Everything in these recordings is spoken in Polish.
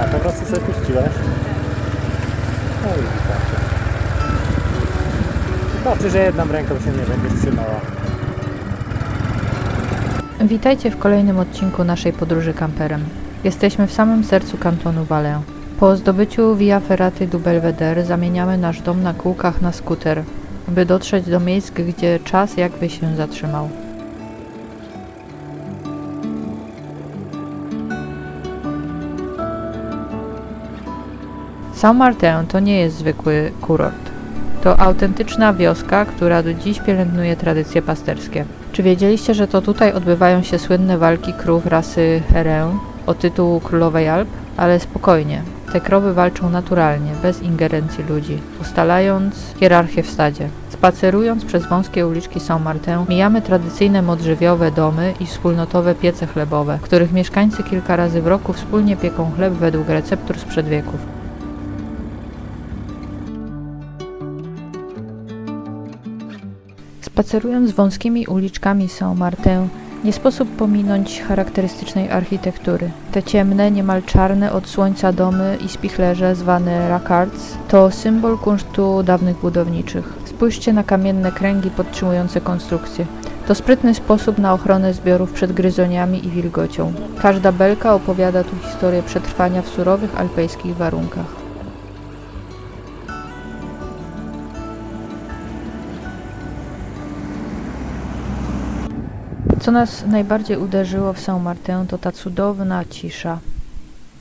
A po prostu sobie puściłaś? No i wystarczy. Wystarczy, że jedną ręką się nie będziesz trzymała. Witajcie w kolejnym odcinku naszej podróży kamperem. Jesteśmy w samym sercu kantonu Valais. Po zdobyciu Via Ferrata du Belvedere zamieniamy nasz dom na kółkach na skuter, by dotrzeć do miejsc, gdzie czas jakby się zatrzymał. Saint-Martin to nie jest zwykły kurort. To autentyczna wioska, która do dziś pielęgnuje tradycje pasterskie. Czy wiedzieliście, że to tutaj odbywają się słynne walki krów rasy Herę o tytuł Królowej Alp? Ale spokojnie, te krowy walczą naturalnie, bez ingerencji ludzi, ustalając hierarchię w stadzie. Spacerując przez wąskie uliczki Saint-Martin, mijamy tradycyjne modrzewiowe domy i wspólnotowe piece chlebowe, w których mieszkańcy kilka razy w roku wspólnie pieką chleb według receptur sprzed wieków. Spacerując wąskimi uliczkami Saint-Martin, nie sposób pominąć charakterystycznej architektury. Te ciemne, niemal czarne od słońca domy i spichlerze zwane racards to symbol kunsztu dawnych budowniczych. Spójrzcie na kamienne kręgi podtrzymujące konstrukcję. To sprytny sposób na ochronę zbiorów przed gryzoniami i wilgocią. Każda belka opowiada tu historię przetrwania w surowych alpejskich warunkach. Co nas najbardziej uderzyło w Saint-Martin, to ta cudowna cisza.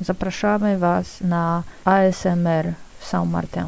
Zapraszamy Was na ASMR w Saint-Martin.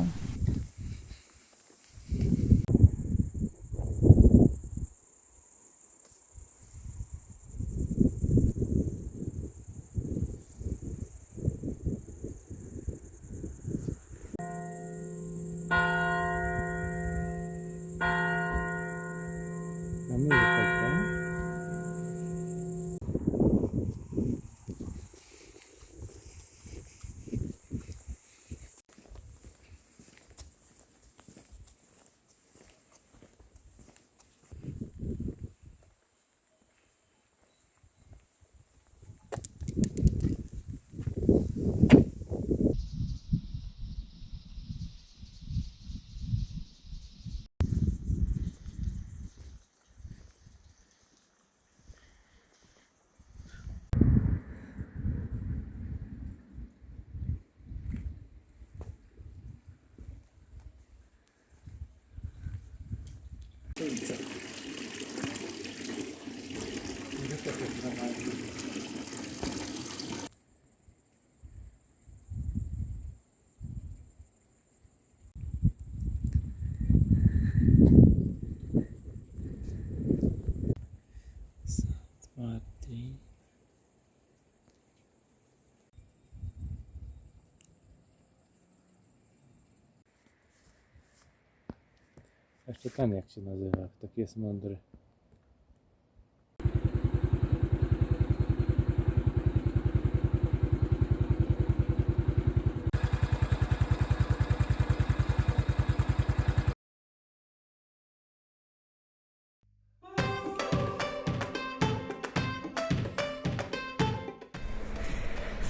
Jeszcze ten jak się nazywa, taki jest mądry.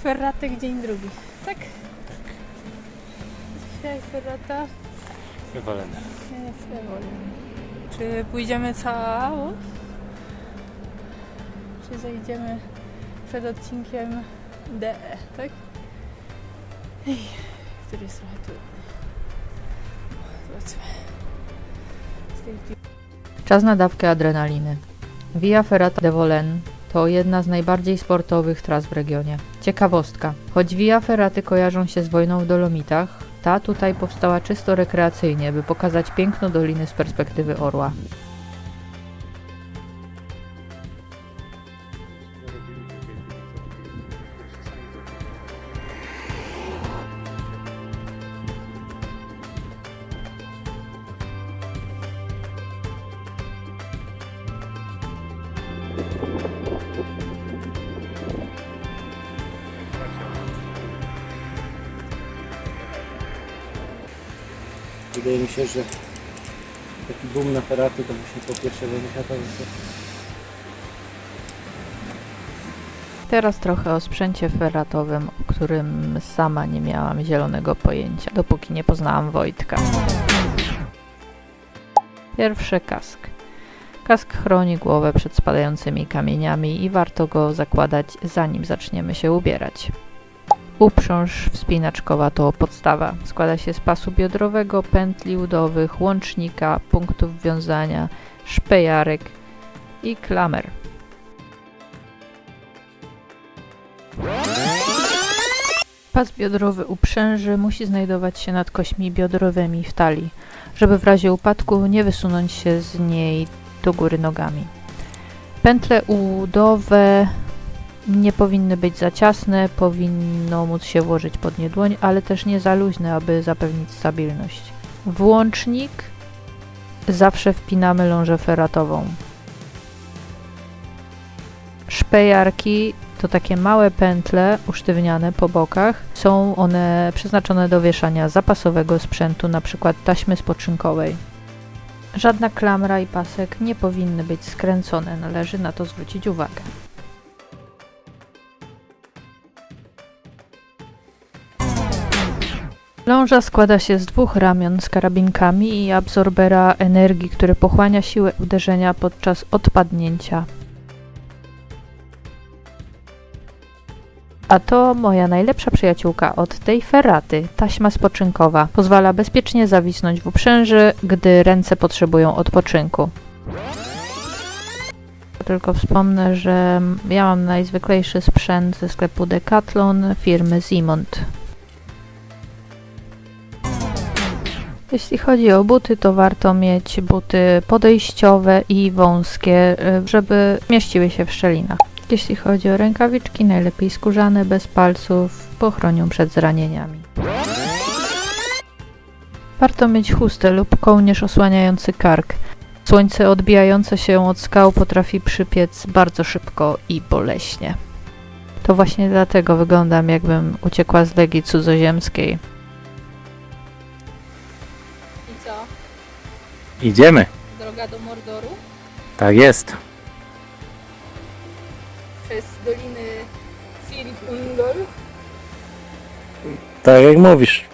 Ferratek dzień drugi, tak? Dzisiaj Ferrata Wywalone. jest wolny. Czy pójdziemy cało? Czy zejdziemy przed odcinkiem DE, tak? Który jest trochę trudny. Zobaczmy. Czas na dawkę adrenaliny. Via Ferrata de Volène to jedna z najbardziej sportowych tras w regionie. Ciekawostka. Choć Via Ferraty kojarzą się z wojną w Dolomitach, ta tutaj powstała czysto rekreacyjnie, by pokazać piękno doliny z perspektywy orła. Wydaje mi się, że taki boom na feraty to właśnie po pierwszej wojnie światowej. Teraz trochę o sprzęcie ferratowym, o którym sama nie miałam zielonego pojęcia, dopóki nie poznałam Wojtka. Pierwszy kask. Kask chroni głowę przed spadającymi kamieniami i warto go zakładać, zanim zaczniemy się ubierać. Uprząż wspinaczkowa to podstawa. Składa się z pasu biodrowego, pętli udowych, łącznika, punktów wiązania, szpejarek i klamer. Pas biodrowy uprzęży musi znajdować się nad kośćmi biodrowymi w talii, żeby w razie upadku nie wysunąć się z niej do góry nogami. Pętle udowe nie powinny być za ciasne, powinno móc się włożyć pod nie dłoń, ale też nie za luźne, aby zapewnić stabilność. W łącznik zawsze wpinamy lążę ferratową. Szpejarki to takie małe pętle usztywniane po bokach. Są one przeznaczone do wieszania zapasowego sprzętu, np. taśmy spoczynkowej. Żadna klamra i pasek nie powinny być skręcone, należy na to zwrócić uwagę. Ląża składa się z 2 ramion z karabinkami i absorbera energii, który pochłania siłę uderzenia podczas odpadnięcia. A to moja najlepsza przyjaciółka od tej ferraty, taśma spoczynkowa. Pozwala bezpiecznie zawisnąć w uprzęży, gdy ręce potrzebują odpoczynku. Tylko wspomnę, że ja mam najzwyklejszy sprzęt ze sklepu Decathlon firmy Simont. Jeśli chodzi o buty, to warto mieć buty podejściowe i wąskie, żeby mieściły się w szczelinach. Jeśli chodzi o rękawiczki, najlepiej skórzane, bez palców, pochronią przed zranieniami. Warto mieć chustę lub kołnierz osłaniający kark. Słońce odbijające się od skał potrafi przypiec bardzo szybko i boleśnie. To właśnie dlatego wyglądam, jakbym uciekła z legii cudzoziemskiej. I co? Idziemy. Droga do Mordoru? Tak jest. Przez doliny Sirip-Ungol? Tak jak mówisz.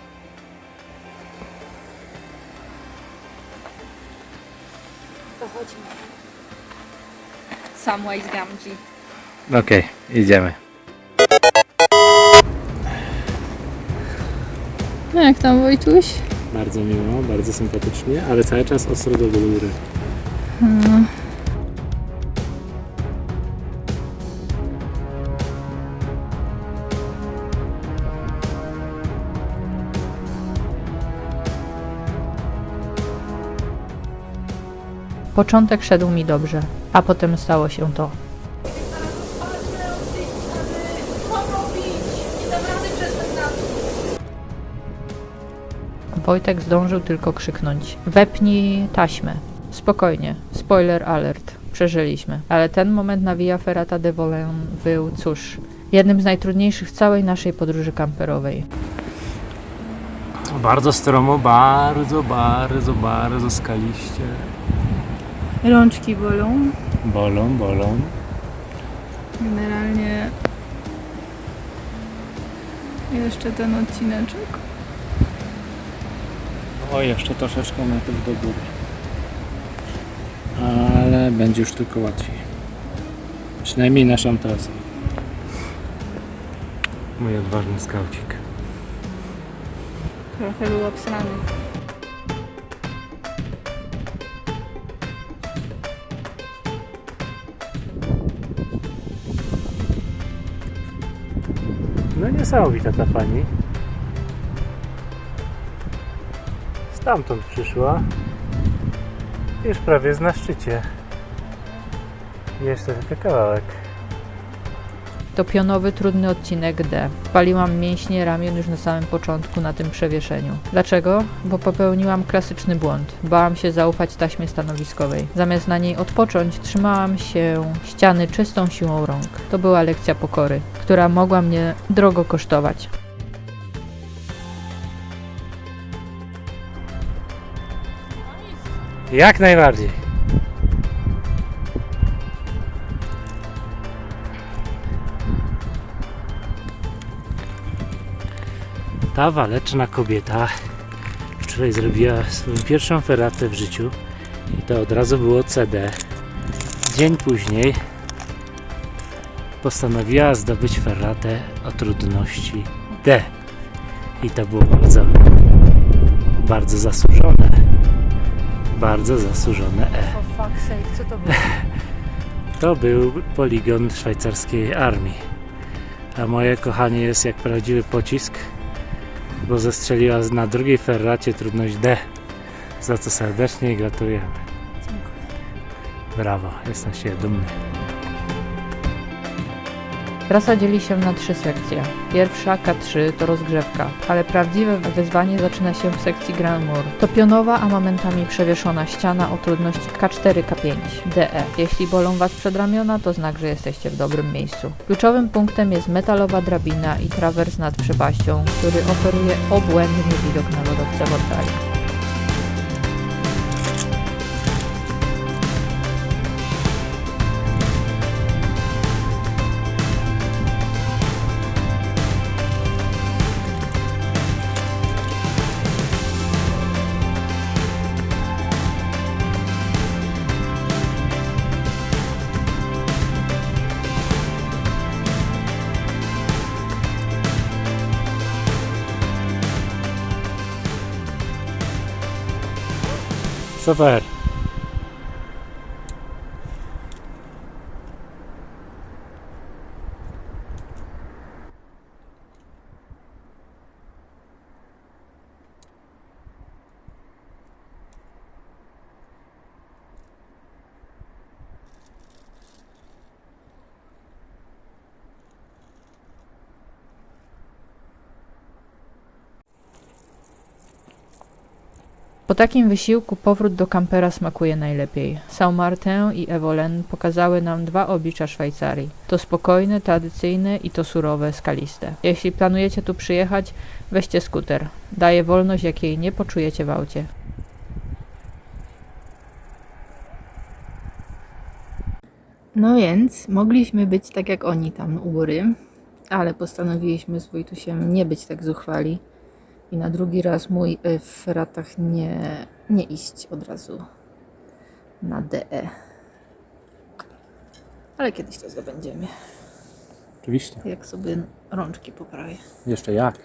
To chodźmy. Samwise Gamgee. Okej, idziemy. No jak tam, Wojtuś? Bardzo miło, bardzo sympatycznie, ale cały czas ostro do góry. Początek szedł mi dobrze, a potem stało się to. Wojtek zdążył tylko krzyknąć: wepnij taśmę. Spokojnie, spoiler alert, przeżyliśmy. Ale ten moment na Via Ferrata de Volon był, cóż, jednym z najtrudniejszych całej naszej podróży kamperowej. Bardzo stromo, bardzo skaliście. Rączki bolą. Bolą. Generalnie jeszcze ten odcineczek. O, jeszcze troszeczkę metrów do góry. Ale będzie już tylko łatwiej. Przynajmniej naszą trasą. Mój odważny skaucik. Trochę był obsrany. No niesamowita ta pani. Stamtąd przyszła. Już prawie jest na szczycie. Jeszcze tylko kawałek. To pionowy, trudny odcinek D. Paliłam mięśnie ramion już na samym początku na tym przewieszeniu. Dlaczego? Bo popełniłam klasyczny błąd. Bałam się zaufać taśmie stanowiskowej. Zamiast na niej odpocząć, trzymałam się ściany czystą siłą rąk. To była lekcja pokory, która mogła mnie drogo kosztować. Jak najbardziej. Ta waleczna kobieta wczoraj zrobiła swoją pierwszą ferratę w życiu i to od razu było CD. Dzień później postanowiła zdobyć ferratę o trudności D i to było bardzo zasłużone. Bardzo zasłużone E. For fuck's sake, co to było? To był poligon szwajcarskiej armii. A moje kochanie jest jak prawdziwy pocisk, bo zestrzeliła na drugiej ferracie trudność D. Za co serdecznie gratulujemy. Brawo, jestem się dumny. Trasa dzieli się na 3 sekcje. Pierwsza, K3, to rozgrzewka, ale prawdziwe wyzwanie zaczyna się w sekcji Grand Mur. To pionowa, a momentami przewieszona ściana o trudności K4, K5, DE. Jeśli bolą Was przedramiona, to znak, że jesteście w dobrym miejscu. Kluczowym punktem jest metalowa drabina i trawers nad przepaścią, który oferuje obłędny widok na lodowce Vortalia. Super. Po takim wysiłku powrót do kampera smakuje najlepiej. Saint-Martin i Evolen pokazały nam 2 oblicza Szwajcarii. To spokojne, tradycyjne i to surowe, skaliste. Jeśli planujecie tu przyjechać, weźcie skuter. Daje wolność, jakiej nie poczujecie w aucie. No więc mogliśmy być tak jak oni tam u góry, ale postanowiliśmy z Wojtusiem nie być tak zuchwali i na drugi raz mój w ferratach nie iść od razu na DE. Ale kiedyś to zdobędziemy, Oczywiście. jak sobie rączki poprawię. Jeszcze jak.